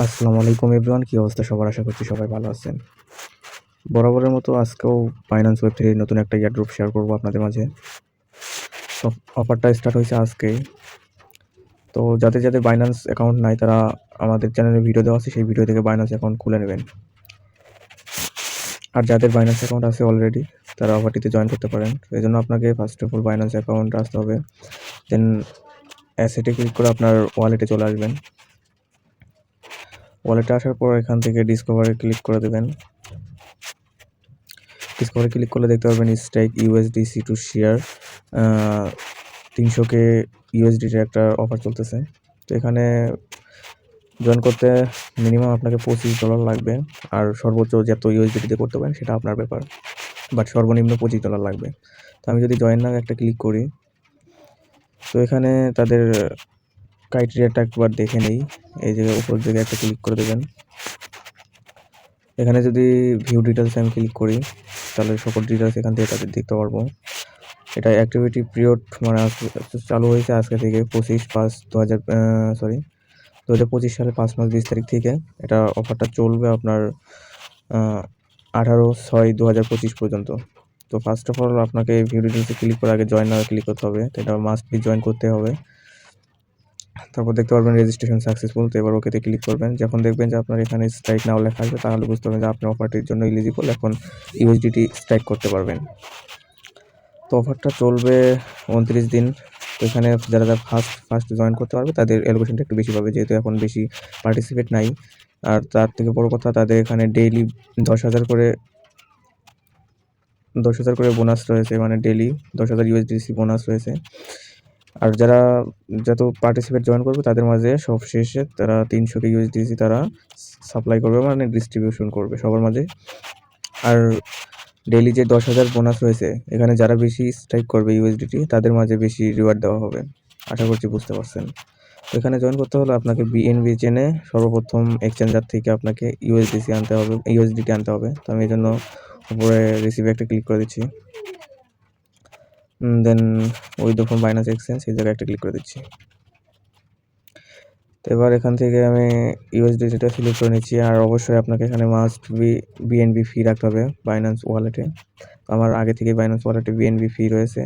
আসসালামু আলাইকুম এভরিওয়ান, কি অবস্থা সবার? আশা করছি সবাই ভালো আছেন। বরাবরের মতো আজকেও বাইন্যান্স ওয়েব3 নতুন একটা এয়ারড্রপ শেয়ার করব আপনাদের মাঝে। তো অফারটা স্টার্ট হয়েছে আজকেই। তো যাদের বাইন্যান্স অ্যাকাউন্ট নাই তারা আমাদের চ্যানেলে ভিডিও দেওয়া আছে, সেই ভিডিও থেকে বাইন্যান্স অ্যাকাউন্ট খুলে নেবেন। আর যাদের বাইন্যান্স অ্যাকাউন্ট আছে অলরেডি তারা অফারটিতে জয়েন করতে পারেন। এই জন্য আপনাকে first of all Binance account আসতে হবে, দেন অ্যাসেটে ক্লিক করে আপনার ওয়ালেটে চলে আসবেন। ওয়ালেটে আসার পর এখান থেকে ডিসকভারে ক্লিক করে দেবেন। ডিসকভারে ক্লিক করলে দেখতে পারবেন strike USDC to share 300K ইউএসডিটির একটা অফার চলতেছে। তো এখানে জয়েন করতে মিনিমাম আপনাকে $25 লাগবে, আর সর্বোচ্চ যত ইউএসডিটিতে করতে পারেন সেটা আপনার ব্যাপার, বাট সর্বনিম্ন $25 লাগবে। তো আমি যদি জয়েন নাও একটা ক্লিক করি, তো এখানে তাদের ক্রাইটেরিয়াটা একবার দেখে নেই। এই জায়গায় উপর দিকে একটা ক্লিক করে দেবেন। এখানে যদি ভিউ ডিটেলস আমি ক্লিক করি তাহলে সকল ডিটেলস এখান থেকে তাদের দেখতে পারবো। এটা অ্যাক্টিভিটি পিরিয়ড মানে চালু হয়েছে আজকে থেকে 2025 সালে 5 মাস 20 তারিখ থেকে। এটা অফারটা চলবে আপনার 18/6/2025 পর্যন্ত। তো ফার্স্ট অফ অল আপনাকে ভিউ ডিটেলসে ক্লিক করে আগে জয়েন নাও ক্লিক করতে হবে। তো এটা মাস্ট বি জয়েন করতে হবে। তারপর দেখতে পারবেন রেজিস্ট্রেশন সাকসেসফুল। তো এবার ওকেতে ক্লিক করবেন। যখন দেখবেন যে আপনার এখানে স্ট্রাইক নাও লেখা আসবে তাহলে বুঝতে পারবেন যে আপনি অফারটির জন্য এলিজিবল, এখন ইউএসডিটি স্ট্রাইক করতে পারবেন। তো অফারটা চলবে 29 দিন। তো এখানে যারা ফার্স্ট জয়েন করতে পারবে তাদের অ্যালোকেশনটা একটু বেশি পাবে, যেহেতু এখন বেশি পার্টিসিপেট নাই। আর তার থেকে বড় কথা, তাদের এখানে ডেইলি 10,000 করে বোনাস রয়েছে, মানে ডেইলি 10,000 ইউএসডিসি বোনাস রয়েছে। আর যারা যত পার্টিসিপেট জয়েন করবে তাদের মাঝে সবশেষে তারা 300K ইউএসডিসি তারা সাপ্লাই করবে, মানে ডিস্ট্রিবিউশন করবে সবার মাঝে। আর ডেইলি যে 10,000 বোনাস রয়েছে, এখানে যারা বেশি স্ট্রাইক করবে ইউএসডিটি তাদের মাঝে বেশি রিওয়ার্ড দেওয়া হবে। আশা করছি বুঝতে পারছেন। তো এখানে জয়েন করতে হলে আপনাকে বিএনবি চেনে সর্বপ্রথম এক্সচেঞ্জার থেকে আপনাকে ইউএসডিটি আনতে হবে। তো আমি এই জন্য উপরে রিসিভে একটা ক্লিক করে দিচ্ছি, দেন উইথড্র ফ্রম বাইন্যান্স এক্সচেঞ্জ এই জায়গায় একটা ক্লিক করে দিচ্ছি। তো এবার এখান থেকে আমি ইউএসডিটিটা সিলেক্ট করে নিচ্ছি। আর অবশ্যই আপনাকে এখানে মাস্ট বিএনবি ফি রাখতে হবে বাইন্যান্স ওয়ালেটে। আমার আগে থেকে বাইন্যান্স ওয়ালেটে বিএনবি ফি রয়েছে।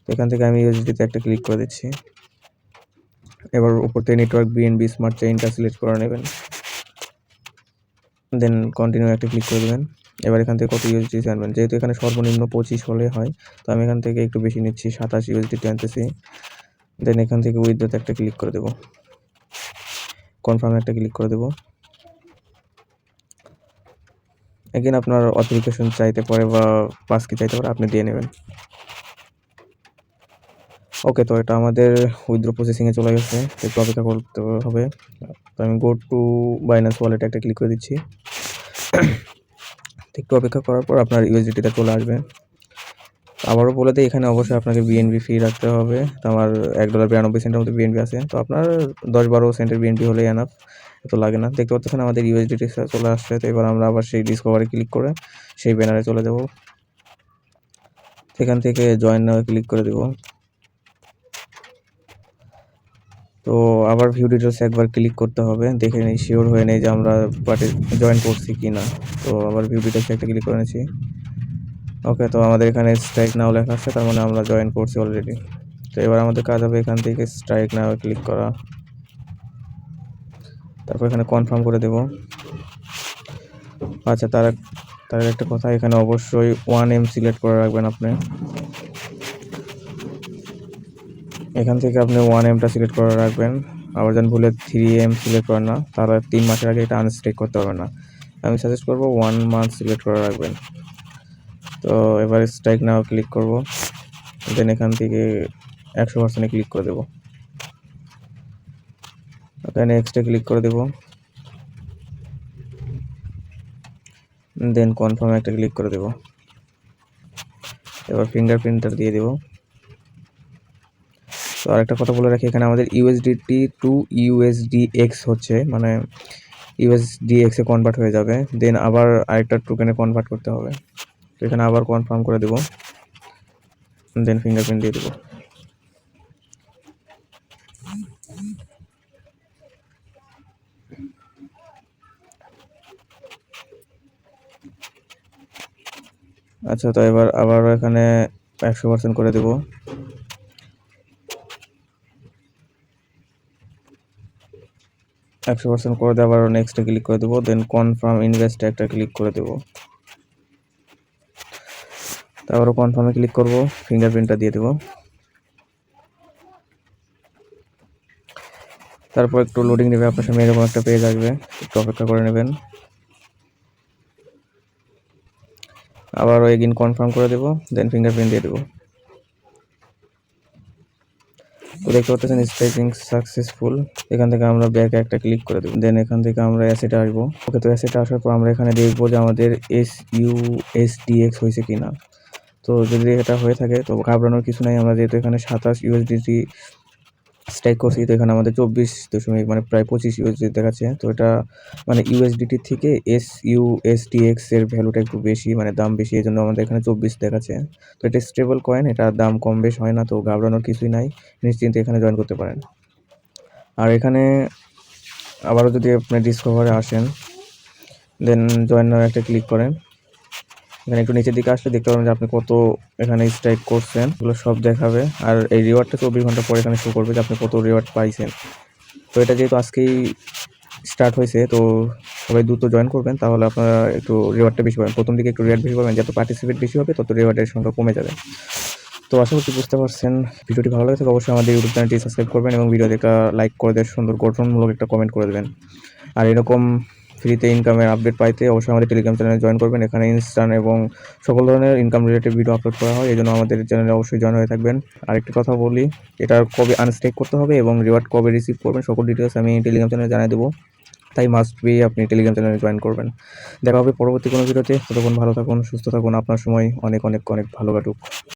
তো এখান থেকে আমি ইউএসডিতে একটা ক্লিক করে দিচ্ছি। এবার উপর থেকে নেটওয়ার্ক বিএনবি স্মার্ট চেইনটা সিলেক্ট করে নেবেন, দেন কন্টিনিউ একটা ক্লিক করে দেবেন। এবার এখান থেকে কত ইউএসডিটি আনবেন, যেহেতু এখানে সর্বনিম্ন 25 হলে হয়, তো আমি এখান থেকে একটু বেশি নিচ্ছি, 27 ইউএসডিটি আনতেছি। দেন এখান থেকে উইথড্রতে একটা ক্লিক করে দেবো, কনফার্মে একটা ক্লিক করে দেবো। এগেন আপনার অথেন্টিকেশন চাইতে পারে বা পাস কি চাইতে পারে, আপনি দিয়ে নেবেন। ওকে, তো এটা আমাদের উইথড্র প্রসেসিংয়ে চলে গেছে, একটু অপেক্ষা করতে হবে। তো আমি গো টু বাইন্যান্স ওয়ালেটে একটা ক্লিক করে দিচ্ছি। একটু অপেক্ষা করার পর আপনার ইউএসডিটিটা চলে আসবে। আবারও বলে দিই, এখানে অবশ্যই আপনাকে বিএনবি ফি রাখতে হবে। তো আমার $1.92 মতো বিএনবি আছে। তো আপনার 10-12 সেন্টের বিএনবি হলেই এনাফ, এত লাগে না। দেখতে পাচ্ছেন আমাদের ইউএসডিটি চলে আসছে। তো এবার আমরা আবার সেই ডিসকভারে ক্লিক করে সেই ব্যানারে চলে যাব। সেখান থেকে জয়েন নাও ক্লিক করে দেব। তো আবার ভিউ ডিটেলস একবার ক্লিক করতে হবে, দেখে নিই, শিওর হয়ে নেই যে আমরা জয়েন করছি কি না। তো আবার ভিউ ডিটেলসে একটা ক্লিক করে নিচ্ছি। ওকে, তো আমাদের এখানে স্ট্রাইক নাও লেখা আছে, তার মানে আমরা জয়েন করছি অলরেডি। তো এবার আমাদের কাজ হবে এখান থেকে স্ট্রাইক নাও ক্লিক করা, তারপর এখানে কনফার্ম করে দেব। আচ্ছা, তার একটা কথা, এখানে অবশ্যই 1M সিলেক্ট করে রাখবেন আপনি। এখান থেকে আপনি 1Mটা সিলেক্ট করে রাখবেন। আবার যেন ভুলে 3M সিলেক্ট করেন না, তাহলে 3 মাসের আগে এটা আনস্ট্রাইক করতে হবে না। আমি সাজেস্ট করবো 1 মান্থ সিলেক্ট করে রাখবেন। তো এবার স্ট্রাইক নাও ক্লিক করব, দেন এখান থেকে 100% ক্লিক করে দেবো। ওকে, নেক্সটে ক্লিক করে দেবো, দেন কনফার্মে একটা ক্লিক করে দেবো। এবার ফিঙ্গারপ্রিন্টটা দিয়ে দেবো। তো আরেকটা কথা বলে রাখি, এখানে আমাদের ইউএসডিটি টু ইউএসডিএক্স হচ্ছে, মানে ইউএসডিএক্সে কনভার্ট হয়ে যাবে, দেন আবার আরেকটা টোকেনে কনভার্ট করতে হবে। তো এখানে আবার কনফার্ম করে দেবো, দেন ফিঙ্গারপ্রিন্ট দিয়ে দেবো। আচ্ছা, তো এবার আবারও এখানে 100% করে দেব। 100% করে দিয়ে আবারও নেক্সটে ক্লিক করে দেবো, দেন কনফার্ম ইনভেস্টে একটা ক্লিক করে দেবো। তারপরে কনফার্মে ক্লিক করব, ফিঙ্গারপ্রিন্টটা দিয়ে দেবো। তারপর একটু লোডিং নেবে, আপনার সামনে এরকম একটা পেজ আসবে, একটু অপেক্ষা করে নেবেন। আবারও এগিন কনফার্ম করে দেবো, দেন ফিঙ্গারপ্রিন্ট দিয়ে দেবো। তো দেখতে পাচ্ছেন স্ট্রাইকিং সাকসেসফুল। এখান থেকে আমরা ব্যাকে একটা ক্লিক করে দেবো, দেন এখান থেকে আমরা অ্যাসেটে আসবো। ওকে, তো অ্যাসেটে আসার পর আমরা এখানে দেখবো যে আমাদের SUSDX হয়েছে কিনা। তো যদি এটা হয়ে থাকে তো ঘাবড়ানোর কিছু নাই, আমরা যেহেতু এখানে 27 USDT স্ট্রাইক করছি, তো এখানে আমাদের 24 মানে প্রায় 25 USDT দেখাচ্ছে। তো এটা মানে USDT থেকে SUSDX এর ভ্যালুটা একটু বেশি, মানে দাম বেশি, এই জন্য আমাদের এখানে 24 দেখাচ্ছে। তো এটা স্টেবল কয়েন, এটা দাম কম বেশ হয় না, তো ঘাবড়ানোর কিছুই নাই, নিশ্চিন্তে এখানে জয়েন করতে পারেন। আর এখানে আবারও যদি আপনি ডিসকভারে আসেন, দেন জয়েন নাও একটা ক্লিক করেন। এখানে একটু নিচের দিকে আসলে দেখতে পাবেন যে আপনি কত এখানে স্ট্রাইক করছেন, এগুলো সব দেখাবে। আর এই রিওয়ার্ডটা 24 ঘন্টা পরে এখানে শো করবে যে আপনি কত রিওয়ার্ড পাইছেন। তো এটা যেহেতু আজকেই স্টার্ট হয়েছে, তো সবাই দ্রুত জয়েন করবেন, তাহলে আপনারা একটু রিওয়ার্ডটা বেশি পাবেন। প্রথম দিকে একটু রিওয়ার্ড বেশি পাবেন, যত পার্টিসিপেট বেশি হবে তত রিওয়ার্ডের সংখ্যা কমে যাবে। তো আশা করছি বুঝতে পারছেন। ভিডিওটি ভালো লাগে থাকলে অবশ্যই আমাদের ইউটিউব চ্যানেলটি সাবস্ক্রাইব করবেন এবং ভিডিওতে একটা লাইক করে দেবেন, সুন্দর গঠনমূলক একটা কমেন্ট করে দেবেন। আর এরকম ফ্রিতে ইনকামের আপডেট পাইতে অবশ্যই আমাদের টেলিগ্রাম চ্যানেলে জয়েন করবেন। এখানে ইনস্ট্যান্ট এবং সকল ধরনের ইনকাম রিলেটেড ভিডিও আপলোড করা হয়, এই জন্য আমাদের চ্যানেলে অবশ্যই জয়েন হয়ে থাকবেন। আরেকটি কথা বলি, এটা কবে আনস্টেক করতে হবে এবং রিওয়ার্ড কবে রিসিভ করবেন সকল ডিটেলস আমি টেলিগ্রাম চ্যানেলে জানিয়ে দেবো, তাই মাস্ট বি আপনি টেলিগ্রাম চ্যানেলে জয়েন করবেন। দেখা হবে পরবর্তী কোনো ভিডিওতে। ততক্ষণ ভালো থাকুন, সুস্থ থাকুন, আপনার সময় অনেক অনেক অনেক ভালো কাটুক।